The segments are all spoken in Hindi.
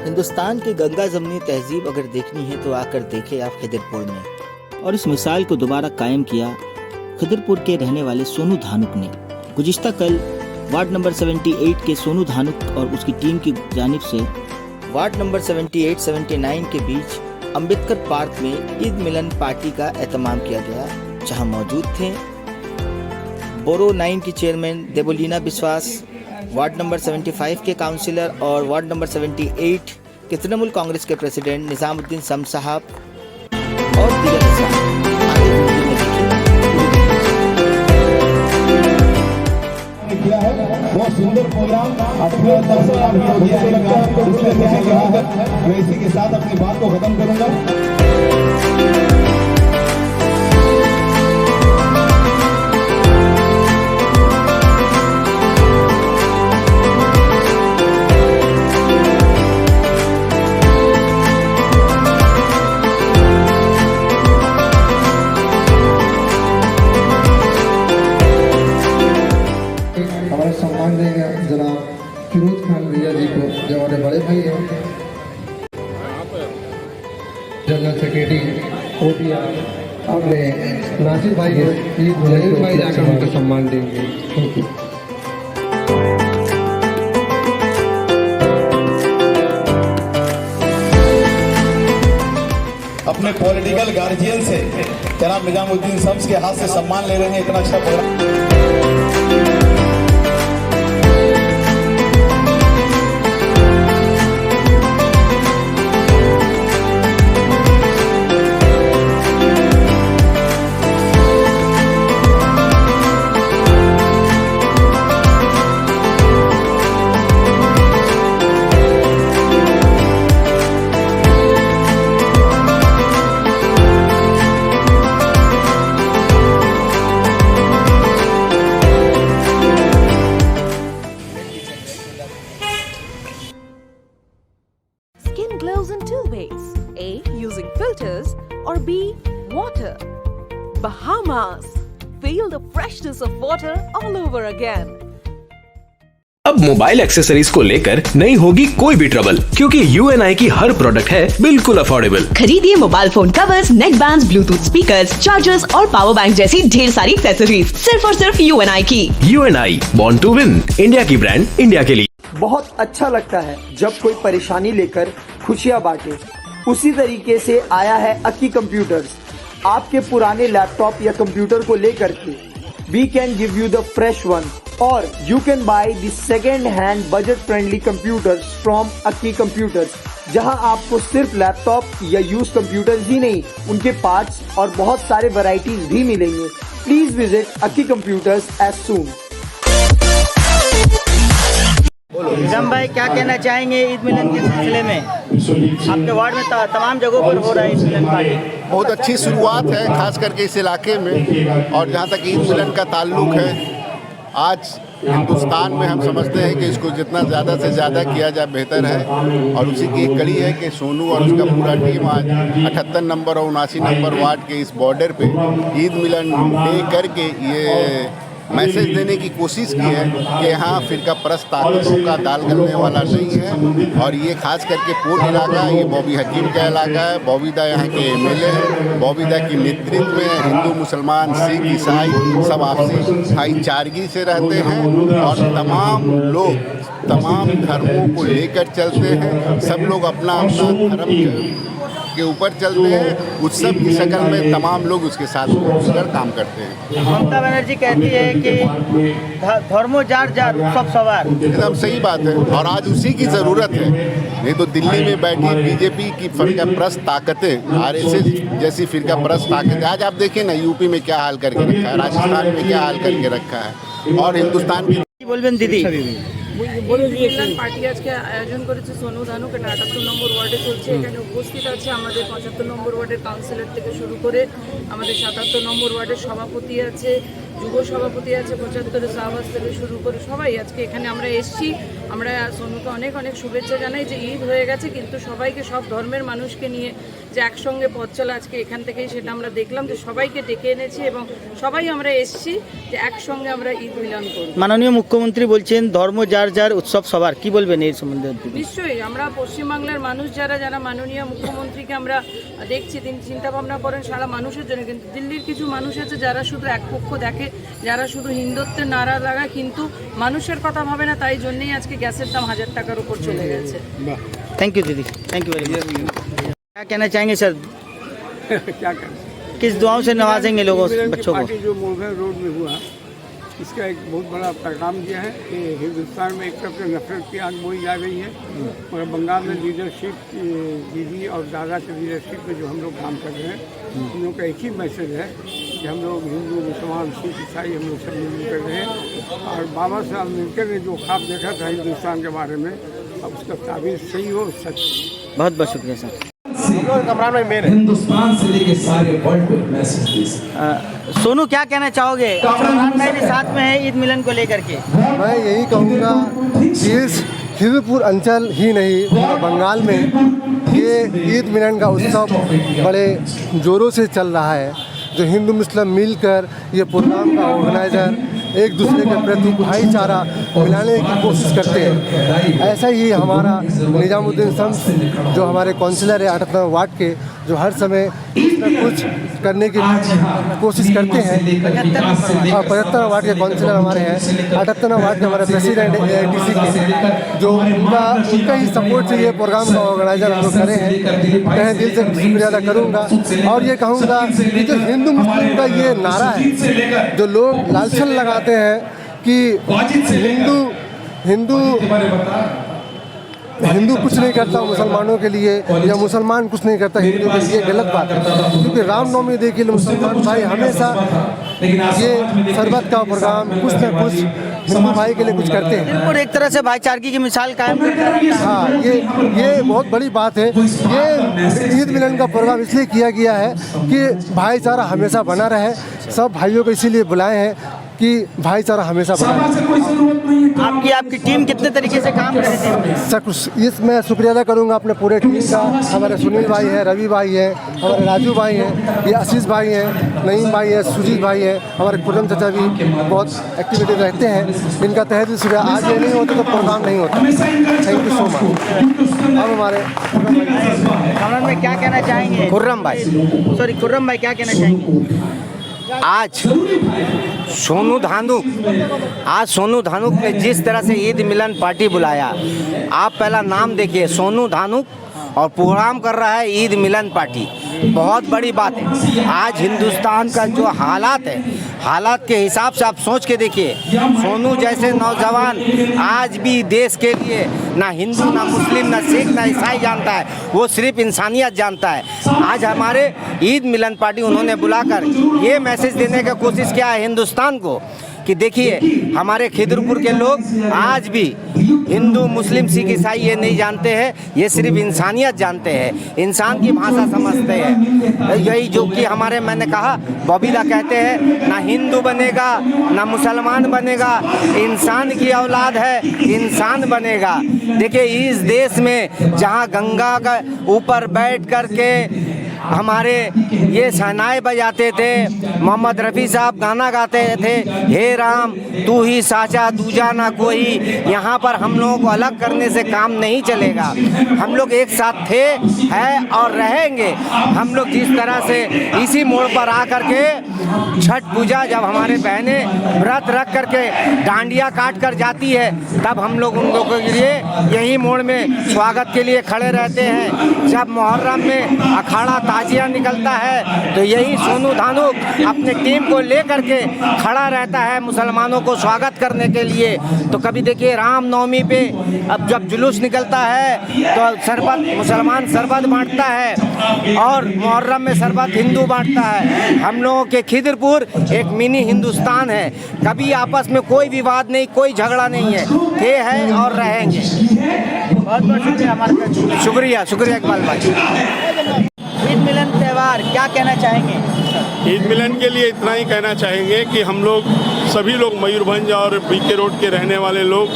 हिंदुस्तान की गंगा जमनी तहजीब अगर देखनी है तो आकर देखें आप खिदिरपुर में। और इस मिसाल को दोबारा कायम किया खिदिरपुर के रहने वाले सोनू धानुक ने। गुज़िश्ता कल वार्ड नंबर 78 के सोनू धानुक और उसकी टीम की जानिब से वार्ड नंबर 78-79 के बीच अम्बेडकर पार्क में ईद मिलन पार्टी का एहतमाम किया गया, जहां मौजूद थे बोरो 9 की चेयरमैन देवोलीना बिस्वास, वार्ड नंबर 75 के काउंसिलर और वार्ड नंबर 78 के तृणमूल कांग्रेस के प्रेसिडेंट निजामुद्दीन सम साहब और दीगर किया है। बहुत सुंदर प्रोग्राम अपने तरफ से मैं इसी के साथ अपनी बात को खत्म करूंगा। सम्मान देंगे जनाब फिरोज खान भैया जी को, जो हमारे बड़े भाई हैं, जनरल सेक्रेटरी OPR अपने नासिर भाई जलील भाई जाकर उनको सम्मान देंगे। Thank you. अपने पॉलिटिकल गार्जियन से जनाब निजामुद्दीन शम्स के हाथ से सम्मान ले रहे हैं। इतना अच्छा programme Skin glows in two ways. A. Using filters or B. Water. Bahamas. Feel the freshness of water all over again. अब मोबाइल एक्सेसरीज को लेकर नहीं होगी कोई भी ट्रबल, क्योंकि UNI की हर प्रोडक्ट है बिल्कुल अफोर्डेबल। खरीदिए मोबाइल फोन कवर्स, नेक बैंड्स, ब्लूटूथ स्पीकर्स, चार्जर्स और पावर बैंक जैसी ढेर सारी एक्सेसरीज सिर्फ और सिर्फ UNI की। UNI, born to win, India की ब्रांड, इंडिया के लिए। बहुत अच्छा लगता है जब कोई परेशानी लेकर खुशियां बांटे। उसी तरीके से आया है अक्की कंप्यूटर्स। आपके पुराने लैपटॉप या कंप्यूटर को लेकर के we can give you the fresh one, और you can buy the second hand budget friendly computers from Akki computers, जहां आपको सिर्फ लैपटॉप या यूज कंप्यूटर्स ही नहीं, उनके पार्ट्स और बहुत सारे वैरायटीज भी मिलेंगे। Please visit Akki computers as soon. Nizam भाई, क्या कहना चाहेंगे ईद मिलन के सिलसिले में? आपके वार्ड में तमाम जगहों पर हो रहा है ईद मिलन पार्टी। बहुत अच्छी शुरुआत है, खास करके इस इलाके में। और जहाँ तक ईद मिलन का ताल्लुक है, आज हिंदुस्तान में हम समझते हैं कि इसको जितना ज़्यादा से ज़्यादा किया जाए बेहतर है। और उसी की एक कड़ी है कि सोनू और उसका पूरा टीम आज 78 नंबर और 79 नंबर वार्ड के इस बॉर्डर पे ईद मिलन डे करके ये मैसेज देने की कोशिश की है कि यहाँ फिरका परस्त ताकतों का दाल गलने वाला नहीं है। और ये खास करके पोर्ट इलाका, ये बॉबी हकीम का इलाका है। बॉबीदा यहाँ के MLA हैं। बॉबीदा की नेतृत्व में हिंदू, मुसलमान, सिख, ईसाई सब आपसी भाईचारगी से रहते हैं और तमाम लोग तमाम धर्मों को लेकर चलते हैं। सब लोग अपना अपना धर्म के ऊपर चलते हैं। उत्सव की शक्ल में तमाम लोग उसके साथ मिलकर काम करते हैं। ममता बनर्जी कहती है कि धर्मों जार जार उत्सव सवार। एकदम सही बात है, और आज उसी की ज़रूरत है। नहीं तो दिल्ली में बैठी BJP की फिरका परस्त ताकतें, RSS जैसी फिरका परस्त ताकतें, आज आप देखिए ना यूपी में क्या हाल करके रखा है, राजस्थान में क्या हाल करके रखा है। और हिंदुस्तान की बोलবেন দিদি। মিলন পার্টি আজকে আয়োজন করেছে সোনু ধানুক, 78 নম্বর ওয়ার্ডে চলছে। এখানে উপস্থিত আছে আমাদের 75 নম্বর ওয়ার্ডের কাউন্সিলর থেকে শুরু করে আমাদের 77 নম্বর ওয়ার্ডের সভাপতি আছে, যুব সভাপতি আছে, 75 শাহবাজ থেকে শুরু করে সবাই আজকে এখানে আমরা এসেছি। আমরা সোনুকে অনেক অনেক শুভেচ্ছা জানাই যে ঈদ হয়ে গেছে, কিন্তু সবাইকে, সব ধর্মের মানুষকে নিয়ে যে একসঙ্গে পথ চলা আজকে এখান থেকেই সেটা আমরা দেখলাম যে সবাইকে ডেকে এনেছি এবং সবাই আমরা এসছি যে একসঙ্গে আমরা ঈদ মিলন করব। মাননীয় মুখ্যমন্ত্রী বলছেন ধর্ম যার যার উৎসব সবার, কি বলবেন এই সম্বন্ধে? নিশ্চয়ই আমরা পশ্চিমবাংলার মানুষ যারা যারা মাননীয় মুখ্যমন্ত্রীকে আমরা দেখছি, তিনি চিন্তা ভাবনা করেন সারা মানুষের জন্য, কিন্তু দিল্লির কিছু মানুষ আছে যারা শুধু এক পক্ষ দেখে, যারা শুধু হিন্দুত্বের নারা লাগায় কিন্তু মানুষের কথা ভাবে না, তাই জন্যই আজকে গ্যাসের দাম 1000 টাকার উপর চলে গেছে। थैंक यू दीदी, थैंक यू वेरी मच। क्या कहना चाहेंगे सर? क्या करें, किस दुआओं से नवाजेंगे लोगों बच्चों को? पार्टी जो मुगल रोड में हुआ इसका एक बहुत बड़ा पैगाम दिया है कि हिंदुस्तान में एक तरफ से नफरत की आग बोई जा रही है, मगर बंगाल में लीडरशिप दीदी और दादा के लीडरशिप में जो हम लोग काम कर रहे हैं हम लोग का एक ही मैसेज है कि हम लोग हिंदू मुसलमान सिख ईसाई हम लोग सब मिलकर कर रहे हैं। और बाबा साहब अम्बेडकर ने जो ख्वाब देखा था हिंदुस्तान के बारे में, अब उसका ताबीर सही हो, सच। बहुत बहुत शुक्रिया सर। हिंदुस्तान से लेके सारे वर्ल्ड को मैसेज दे सकते। सोनू क्या कहना चाहोगे? इमरान भाई भी साथ में है ईद मिलन को लेकर के। मैं यही कहूँगा कि इस खिदरपुर अंचल ही नहीं बंगाल में ये ईद मिलन का उत्सव बड़े ज़ोरों से चल रहा है। जो हिंदू मुस्लिम मिलकर ये प्रोग्राम का ऑर्गेनाइज़र एक दूसरे के प्रति भाईचारा मिलाने की कोशिश करते हैं। ऐसा ही हमारा निजामुद्दीन शम्स जो हमारे काउंसिलर है 78 वार्ड के, जो हर समय कुछ न कुछ करने की कोशिश करते हैं। 75 वार्ड के काउंसिलर हमारे हैं, 78 वार्ड के हमारे प्रेसिडेंट AITC के, जो उनका ही सपोर्ट से ये प्रोग्राम का ऑर्गेनाइजर हम लोग करे हैं। तहे दिल से शुक्रिया अदा करूँगा और ये कहूँगा कि जो हिंदू मुस्लिम का ये नारा है, जो लोग लालछन लगाते हैं कि हिंदू कुछ नहीं करता मुसलमानों के लिए या मुसलमान कुछ नहीं करता हिंदू के लिए, गलत बात है। क्योंकि रामनवमी देखिए मुसलमान भाई हमेशा ये शरबत का प्रोग्राम कुछ न कुछ हिंदू भाई के लिए कुछ करते हैं और एक तरह से भाईचारगी की मिसाल कायम करते हैं। हाँ, ये बहुत बड़ी बात है। ये ईद मिलन का प्रोग्राम इसलिए किया गया है कि भाईचारा हमेशा बना रहे। सब भाइयों को इसीलिए बुलाए हैं कि भाईचारा हमेशा बना रहे। आपकी टीम कितने तरीके से काम कर रही थी? मैं शुक्रिया अदा करूंगा अपने पूरे टीम का। हमारे सुनील भाई हैं, रवि भाई हैं, हमारे राजू भाई हैं, ये आशीष भाई हैं, नईम भाई हैं, सुजीत भाई हैं, हमारे खुर्रम चाचा भी बहुत एक्टिविटी रहते हैं। इनका तहे दिल शुक्रिया। आज ये नहीं होता तो प्रोग्राम नहीं होता। Thank you so much. अब हमारे कमरान में क्या कहना चाहेंगे? खुर्रम भाई क्या कहना चाहेंगे? आज सोनू धानुक ने जिस तरह से ईद मिलन पार्टी बुलाया, आप पहला नाम देखिए, सोनू धानुक और प्रोग्राम कर रहा है ईद मिलन पार्टी। बहुत बड़ी बात है। आज हिंदुस्तान का जो हालात है, हालात के हिसाब से आप सोच के देखिए, सोनू जैसे नौजवान आज भी देश के लिए ना हिंदू ना मुस्लिम ना सिख ना ईसाई जानता है, वो सिर्फ इंसानियत जानता है। आज हमारे ईद मिलन पार्टी उन्होंने बुलाकर ये मैसेज देने की कोशिश किया है हिंदुस्तान को कि देखिए हमारे खिदरपुर के लोग आज भी हिंदू मुस्लिम सिख ईसाई ये नहीं जानते हैं, ये सिर्फ इंसानियत जानते हैं, इंसान की भाषा समझते हैं। यही जो कि हमारे मैंने कहा बॉबीला कहते हैं, ना हिंदू बनेगा ना मुसलमान बनेगा, इंसान की औलाद है इंसान बनेगा। देखिए इस देश में जहाँ गंगा का ऊपर बैठ कर के हमारे ये शहनाई बजाते थे, मोहम्मद रफ़ी साहब गाना गाते थे, हे राम तू ही साचा दूजा ना कोई। यहाँ पर हम लोगों को अलग करने से काम नहीं चलेगा। हम लोग एक साथ थे, हैं और रहेंगे। हम लोग जिस तरह से इसी मोड़ पर आ कर के छठ पूजा जब हमारे बहनें व्रत रख कर के डांडिया काट कर जाती है, तब हम लोग उन लोगों के लिए यही मोड़ में स्वागत के लिए खड़े रहते हैं। जब मुहर्रम में अखाड़ा ताजिया निकलता है तो यही सोनू धानुक अपने टीम को लेकर के खड़ा रहता है मुसलमानों को स्वागत करने के लिए। तो कभी देखिए रामनवमी पे अब जब जुलूस निकलता है तो शरबत मुसलमान शरबत बांटता है और मुहर्रम में शरबत हिंदू बांटता है। हम लोगों के खिदरपुर एक मिनी हिंदुस्तान है, कभी आपस में कोई विवाद नहीं, कोई झगड़ा नहीं है, थे हैं और रहेंगे। बहुत बहुत शुक्रिया हमारे। शुक्रिया इकबाल भाई। ईद मिलन त्यौहार क्या कहना चाहेंगे? ईद मिलन के लिए इतना ही कहना चाहेंगे कि हम लोग सभी लोग मयूरभंज और बीके रोड के रहने वाले लोग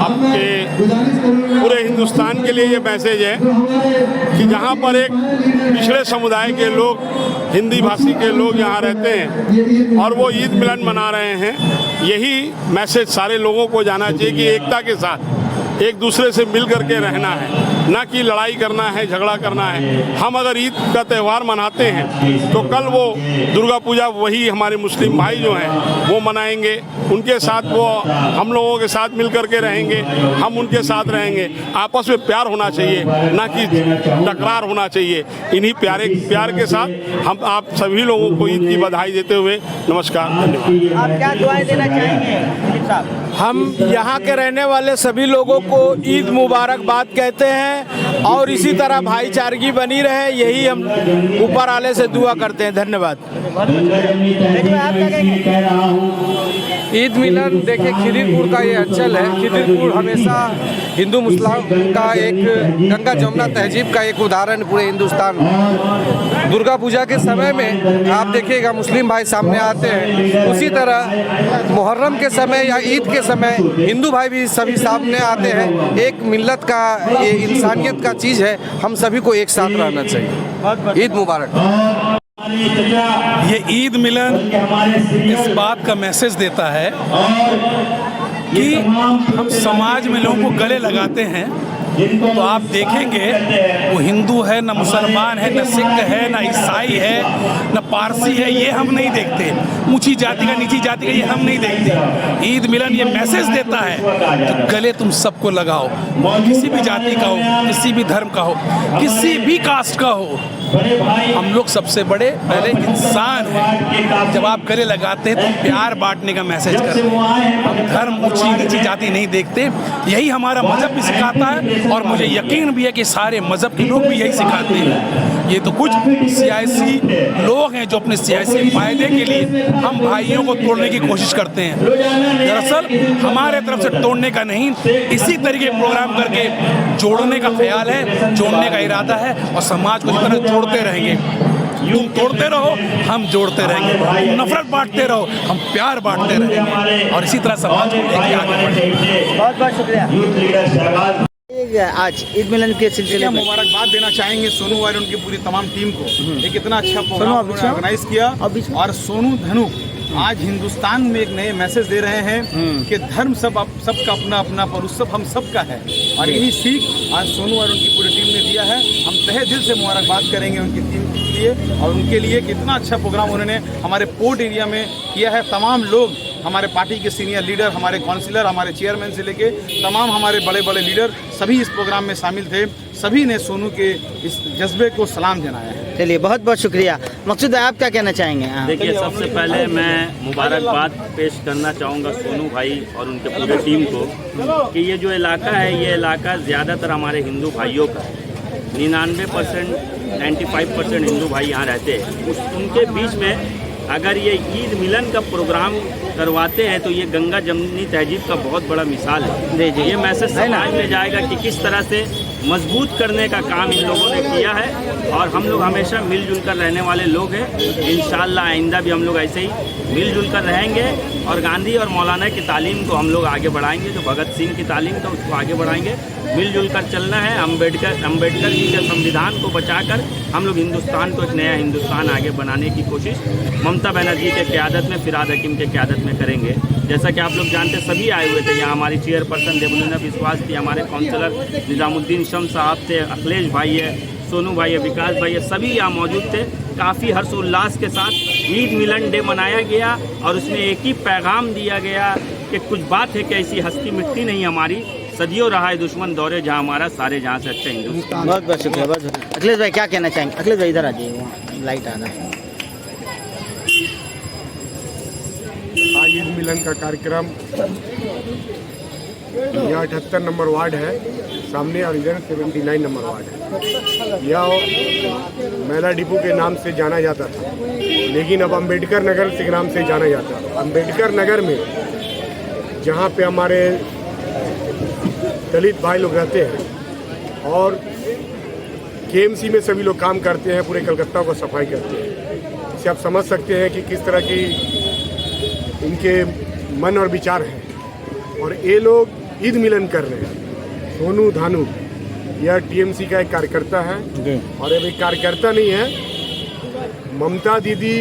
आपके पूरे हिंदुस्तान के लिए ये मैसेज है कि जहाँ पर एक पिछड़े समुदाय के लोग, हिंदी भाषी के लोग यहाँ रहते हैं और वो ईद मिलन मना रहे हैं, यही मैसेज सारे लोगों को जाना चाहिए कि एकता के साथ एक दूसरे से मिल करके रहना है, ना कि लड़ाई करना है, झगड़ा करना है। हम अगर ईद का त्यौहार मनाते हैं तो कल वो दुर्गा पूजा वही हमारे मुस्लिम भाई जो हैं वो मनाएंगे, उनके साथ वो हम लोगों के साथ मिल करके रहेंगे, हम उनके साथ रहेंगे। आपस में प्यार होना चाहिए, ना कि टकरार होना चाहिए। इन्हीं प्यार के साथ हम आप सभी लोगों को ईद की बधाई देते हुए नमस्कार, धन्यवाद। आप क्या दुआएं देना चाहेंगे साहब? हम यहाँ के रहने वाले सभी लोगों को ईद मुबारकबाद कहते हैं और इसी तरह भाईचारगी बनी रहे, यही हम ऊपर वाले से दुआ करते हैं। धन्यवाद। ईद मिलन देखिए, खिदिरपुर का ये अंचल है। खिदिरपुर हमेशा हिंदू मुस्लिम का एक गंगा जमुना तहजीब का एक उदाहरण पूरे हिंदुस्तान में। दुर्गा पूजा के समय में आप देखिएगा मुस्लिम भाई सामने आते हैं, उसी तरह मुहर्रम के समय या ईद के समय हिंदू भाई भी सभी सामने आते हैं। एक मिल्लत का, ये इंसानियत का चीज़ है, हम सभी को एक साथ रहना चाहिए। ईद मुबारक। ये ईद मिलन इस बात का मैसेज देता है कि हम समाज में लोगों को गले लगाते हैं, तो आप देखेंगे वो हिंदू है, न मुसलमान है, न सिख है, न ईसाई है, न पारसी है, ये हम नहीं देखते। ऊंची जाति का, नीची जाति का, ये हम नहीं देखते। ईद मिलन ये मैसेज देता है कि गले तुम सबको लगाओ, किसी भी जाति का हो, किसी भी धर्म का हो, किसी भी कास्ट का हो, हम लोग सबसे बड़े पहले इंसान हैं। जब आप गले लगाते हैं तो प्यार बांटने का मैसेज करते हैं। हम धर्म, ऊंची नीची जाति नहीं देखते, यही हमारा मजहब भी सिखाता है और मुझे यकीन भी है कि सारे मजहब के लोग भी यही सिखाते हैं। ये तो कुछ सियासी लोग हैं जो अपने सियासी फायदे के लिए हम भाइयों को तोड़ने की कोशिश करते हैं। दरअसल हमारे तरफ से तोड़ने का नहीं, इसी तरीके प्रोग्राम करके जोड़ने का ख्याल है, जोड़ने का इरादा है और समाज को जितना जोड़ते रहेंगे। तुम तोड़ते रहो, हम जोड़ते रहेंगे। तुम नफरत बांटते रहो, हम प्यार बांटते रहेंगे और इसी तरह समाज को लेकर आगे बढ़ेंगे। बहुत बहुत शुक्रिया। आज ईद मिलन के सिलसिले में मुबारकबाद देना चाहेंगे सोनू और उनकी पूरी तमाम टीम को। एक इतना अच्छा प्रोग्राम ऑर्गेनाइज किया और सोनू धनुक आज हिंदुस्तान में एक नए मैसेज दे रहे हैं कि धर्म सबका अपना अपना पर उत्सव हम सबका है। और यही सीख आज सोनू और उनकी पूरी टीम ने दिया है। हम तहे दिल से मुबारकबाद करेंगे उनकी टीम के लिए और उनके लिए कि इतना अच्छा प्रोग्राम उन्होंने हमारे पोर्ट एरिया में किया है। तमाम लोग, हमारे पार्टी के सीनियर लीडर, हमारे काउंसिलर, हमारे चेयरमैन से लेके तमाम हमारे बड़े बड़े लीडर सभी इस प्रोग्राम में शामिल थे। सभी ने सोनू के इस जज्बे को सलाम जनाया है। चलिए, बहुत बहुत शुक्रिया। मकसूद, आप क्या कहना चाहेंगे? देखिए, सबसे पहले मैं मुबारकबाद पेश करना चाहूँगा सोनू भाई और उनके पूरे टीम को कि ये जो इलाका है, ये इलाका ज़्यादातर हमारे हिंदू भाइयों का है। 99%, 95% हिंदू भाई यहाँ रहते हैं। उनके बीच में अगर ये ईद मिलन का प्रोग्राम करवाते हैं तो ये गंगा जमुनी तहजीब का बहुत बड़ा मिसाल है। ये मैसेज समाज में जाएगा कि किस तरह से मजबूत करने का काम इन लोगों ने किया है और हम लोग हमेशा मिलजुल कर रहने वाले लोग हैं। इंशाअल्लाह आइंदा भी हम लोग ऐसे ही मिलजुल कर रहेंगे और गांधी और मौलाना की तालीम को हम लोग आगे बढ़ाएंगे। जो भगत सिंह की तालीम था उसको आगे बढ़ाएंगे। मिलजुल कर चलना है। अम्बेडकर जी के संविधान को बचाकर हम लोग हिंदुस्तान को एक नया हिंदुस्तान आगे बनाने की कोशिश ममता बनर्जी के क़यादत में, फिराद हकीम के क़यादत में करेंगे। जैसा कि आप लोग जानते सभी आए हुए थे यहाँ। हमारी चेयरपर्सन देवलीना विश्वास थी, हमारे काउंसलर निज़ामुद्दीन शम्स साहब थे, अखिलेश भाई है, सोनू भाई है, विकास भाई है, सभी यहाँ मौजूद थे। काफ़ी हर्षोल्लास के साथ ईद मिलन डे मनाया गया और उसमें एक ही पैगाम दिया गया कि कुछ बात है कि ऐसी हस्ती मिट्टी नहीं हमारी, सदियों रहा है दुश्मन दौरे जहाँ हमारा, सारे जहाँ से अच्छा हिंदुस्तान। बहुत बहुत शुक्रिया, बहुत शुक्रिया। अखिलेश भाई क्या कहना चाहेंगे? अखिलेश भाई इधर आ जाइए, वहाँ लाइट आ रहा है। आज ईद मिलन का कार्यक्रम यहाँ 78 नंबर वार्ड है सामने और इधर 79 नंबर वार्ड है। यह मेला डिपो के नाम से जाना जाता था, लेकिन अब अम्बेडकर नगर के नाम से जाना जाता है। अम्बेडकर नगर में जहाँ पे हमारे दलित भाई लोग रहते हैं और केएमसी में सभी लोग काम करते हैं, पूरे कलकत्ता को सफाई करते हैं। इससे आप समझ सकते हैं कि किस तरह की इनके मन और विचार हैं। और ये लोग ईद मिलन कर रहे हैं। सोनू धानुक यह टीएमसी का एक कार्यकर्ता है और अब एक कार्यकर्ता नहीं है, ममता दीदी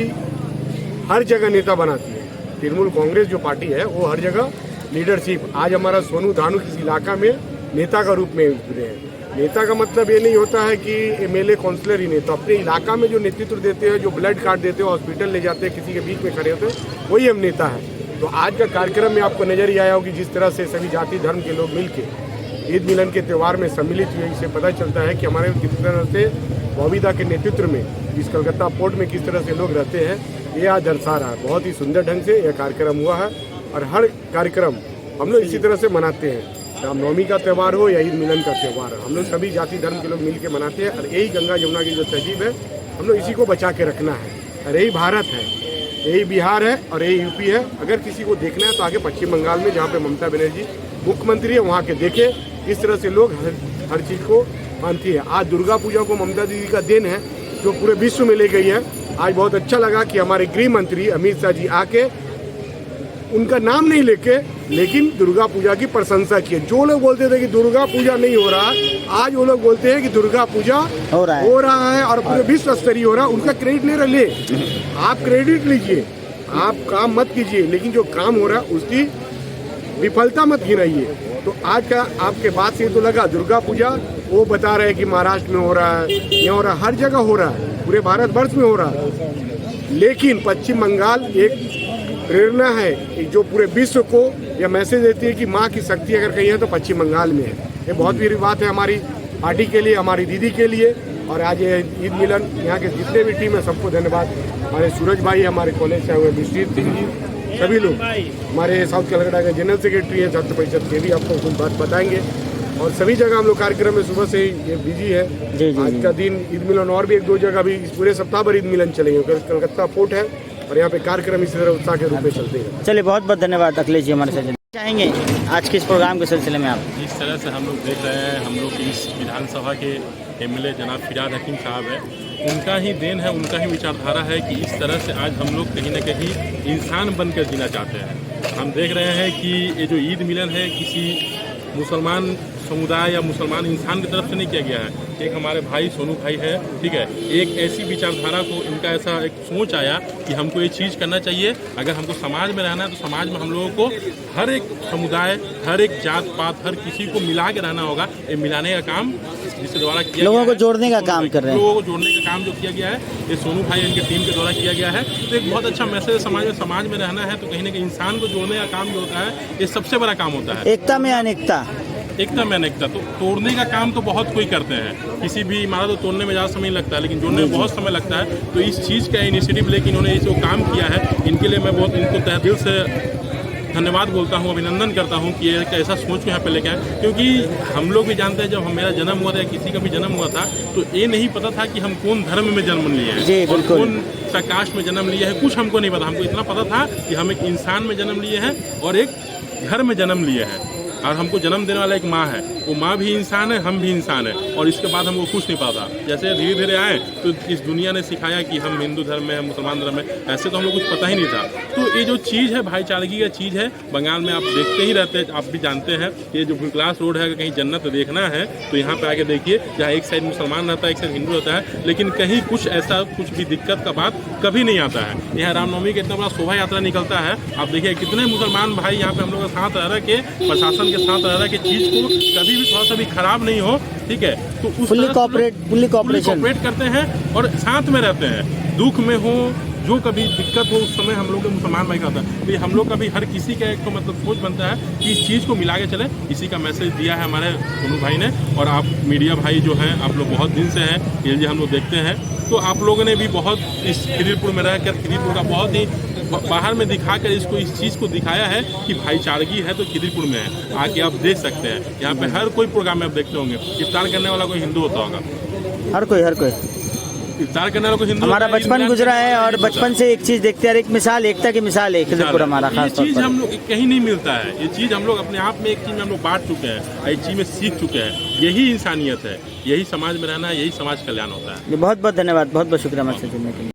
हर जगह नेता बनाती है। तृणमूल कांग्रेस जो पार्टी है वो हर जगह लीडरशिप, आज हमारा सोनू धानुक इस इलाका में नेता का रूप में उतरे हैं। नेता का मतलब ये नहीं होता है कि एमएलए काउंसलर ही नेता, अपने इलाका में जो नेतृत्व देते हैं, जो ब्लड कार्ड देते हैं, हॉस्पिटल ले जाते हैं, किसी के बीच में खड़े होते हैं, वही हम नेता है। तो आज का कार्यक्रम में आपको नजर ही आया होगी जिस तरह से सभी जाति धर्म के लोग मिलकर ईद मिलन के त्यौहार में सम्मिलित हुए, इससे पता चलता है कि हमारे किस तरह से बॉबीदा के नेतृत्व में इस कलकत्ता पोर्ट में किस तरह से लोग रहते हैं, ये आज दर्शा रहा है। बहुत ही सुंदर ढंग से यह कार्यक्रम हुआ है और हर कार्यक्रम हम लोग इसी तरह से मनाते हैं। रामनवमी का त्यौहार हो या ईद मिलन का त्यौहार, हम लोग सभी जाति धर्म के लोग मिलकर मनाते हैं और यही गंगा यमुना की जो तहजीब है हम लोग इसी को बचा के रखना है। और यही भारत है, यही बिहार है और यही यूपी है। अगर किसी को देखना है तो आगे पश्चिम बंगाल में जहाँ पे ममता बनर्जी मुख्यमंत्री है वहाँ के देखे किस तरह से लोग हर चीज़ को मानती है। आज दुर्गा पूजा को ममता दीदी का दिन है जो पूरे विश्व में ले गई है। आज बहुत अच्छा लगा कि हमारे गृह मंत्री अमित शाह जी आके उनका नाम नहीं लेके लेकिन दुर्गा पूजा की प्रशंसा की। जो लोग बोलते थे कि दुर्गा पूजा नहीं हो रहा, आज वो लोग बोलते हैं कि दुर्गा पूजा हो रहा है और पूरे विश्व स्तरीय हो रहा है। उनका क्रेडिट ले रहे, आप क्रेडिट लीजिए, आप काम मत कीजिए, लेकिन जो काम हो रहा है उसकी विफलता मत गिनाइए। तो आज का आपके बात से तो लगा दुर्गा पूजा वो बता रहे हैं कि महाराष्ट्र में हो रहा है, यहाँ हो रहा है, हर जगह हो रहा है, पूरे भारतवर्ष में हो रहा है। लेकिन पश्चिम बंगाल एक प्रेरणा है जो पूरे विश्व को यह मैसेज देती है कि माँ की शक्ति अगर कहीं है तो पश्चिम बंगाल में है। ये बहुत बड़ी बात है हमारी पार्टी के लिए, हमारी दीदी के लिए। और आज ये ईद मिलन यहाँ के जितने भी टीम है सबको धन्यवाद। हमारे सूरज भाई, हमारे कॉलेज से आए हुए विश्वजीत सिंह जी, सभी लोग, हमारे साउथ कलकत्ता के जनरल सेक्रेटरी हैं छात्र परिषद के भी आपको कुछ बात बताएंगे। और सभी जगह हम लोग कार्यक्रम में सुबह से ही ये बिजी है। आज का दिन ईद मिलन और भी एक दो जगह भी इस पूरे सप्ताह भर ईद मिलन चलेंगे। कलकत्ता पोर्ट है और यहाँ पे कार्यक्रम इसी तरह उत्साह के रूप में चलते हैं। चलिए, बहुत बहुत धन्यवाद अखिलेश जी हमारे साथ चाहेंगे आज के इस प्रोग्राम के सिलसिले में। आप जिस तरह से हम लोग देख रहे हैं, हम लोग इस विधानसभा के एमएलए जनाब फिराद हकीम साहब है, उनका ही देन है, उनका ही विचारधारा है कि इस तरह से आज हम लोग कहीं न कहीं इंसान बनकर जीना चाहते हैं। हम देख रहे हैं कि ये जो ईद मिलन है किसी मुसलमान समुदाय या मुसलमान इंसान की तरफ से नहीं किया गया है। एक हमारे भाई सोनू भाई है, ठीक है, एक ऐसी विचारधारा को इनका ऐसा एक सोच आया कि हमको ये चीज़ करना चाहिए। अगर हमको समाज में रहना है तो समाज में हम लोगों को हर एक समुदाय, हर एक जात पात, हर किसी को मिला के रहना होगा। ये मिलाने का काम जिसके द्वारा किया लोगों को जोड़ने का काम कर रहे हैं, लोगों को जोड़ने का काम जो किया गया है ये सोनू भाई इनके टीम के द्वारा किया गया है। तो एक बहुत अच्छा मैसेज समाज में रहना है तो कहीं ना कहीं इंसान को जोड़ने का काम जो होता है ये सबसे बड़ा काम होता है। एकता में अनेकता, एकता में अनेकता। तो तोड़ने का काम तो बहुत कोई करते हैं, किसी भी इमारत को तोड़ने में ज़्यादा समय लगता है लेकिन जोड़ने में बहुत समय लगता है। तो इस चीज़ का इनिशिएटिव लेके इन्होंने जो काम किया है, इनके लिए मैं बहुत इनको तहे दिल से धन्यवाद बोलता हूँ, अभिनंदन करता हूँ कि एक ऐसा सोच को यहाँ पे लेके आए। क्योंकि हम लोग भी जानते हैं जब मेरा जन्म हुआ था या किसी का भी जन्म हुआ था तो ये नहीं पता था कि हम कौन धर्म में जन्म लिए हैं और कौन सा कास्ट में जन्म लिया है, कुछ हमको नहीं पता। हमको इतना पता था कि हम एक इंसान में जन्म लिए हैं और एक घर में जन्म लिए हैं और हमको जन्म देने वाला एक माँ है, वो माँ भी इंसान है, हम भी इंसान है। और इसके बाद हमको कुछ नहीं पता। जैसे धीरे धीरे आए तो इस दुनिया ने सिखाया कि हम हिंदू धर्म में हैं, मुसलमान धर्म में, ऐसे तो हम लोग कुछ पता ही नहीं था। तो ये जो चीज़ है भाईचारगी का चीज़ है, बंगाल में आप देखते ही रहते हैं, आप भी जानते हैं। ये जो क्लास रोड है, अगर कहीं जन्नत देखना है तो यहाँ पे आके देखिए, जहाँ एक साइड मुसलमान रहता है, एक साइड हिंदू रहता है, लेकिन कहीं कुछ ऐसा कुछ भी दिक्कत का बात कभी नहीं आता है। यहाँ रामनवमी का इतना बड़ा शोभा यात्रा निकलता है, आप देखिए कितने मुसलमान भाई यहाँ पे हम लोग साथ रह के, प्रशासन के साथ रह रहा कि चीज़ को कभी भी थोड़ा सा भी खराब नहीं हो, ठीक है। तो उस फुल्ली कोऑपरेट करते हैं और साथ में रहते हैं। दुख में हो, जो कभी दिक्कत हो, उस समय हम लोग मुसलमान भाई का होता है। तो हम लोग का भी हर किसी का एक तो मतलब सोच बनता है कि इस चीज़ को मिला के चले। इसी का मैसेज दिया है हमारे सोनू भाई ने। और आप मीडिया भाई जो हैं, आप लोग बहुत दिन से हैं, ये हम लोग देखते हैं, तो आप लोगों ने भी बहुत इस खिदिरपुर में रहकर खिदिरपुर का बहुत ही बाहर में दिखाकर इसको इस चीज़ को दिखाया है कि भाईचारगी है तो खिदिरपुर में है। आके आप देख सकते हैं, यहाँ पे हर कोई प्रोग्राम में आप देखते होंगे, इफ्तार करने वाला कोई हिंदू होता होगा, हर कोई इफ्तार करने वाला कोई हिंदू। हमारा बचपन गुजरा है और बचपन से एक चीज़ देखते हैं, एक मिसाल, एकता की मिसाल है खिदिरपुर हमारा। ये चीज़ हम लोग कहीं नहीं मिलता है, ये चीज़ हम लोग अपने आप में एक चीज़ में हम लोग बांट चुके हैं, एक चीज़ में सीख चुके हैं। यही इंसानियत है, यही समाज में रहना है, यही समाज कल्याण होता है। बहुत बहुत धन्यवाद, बहुत बहुत शुक्रिया हमारे साथ जुड़ने के लिए।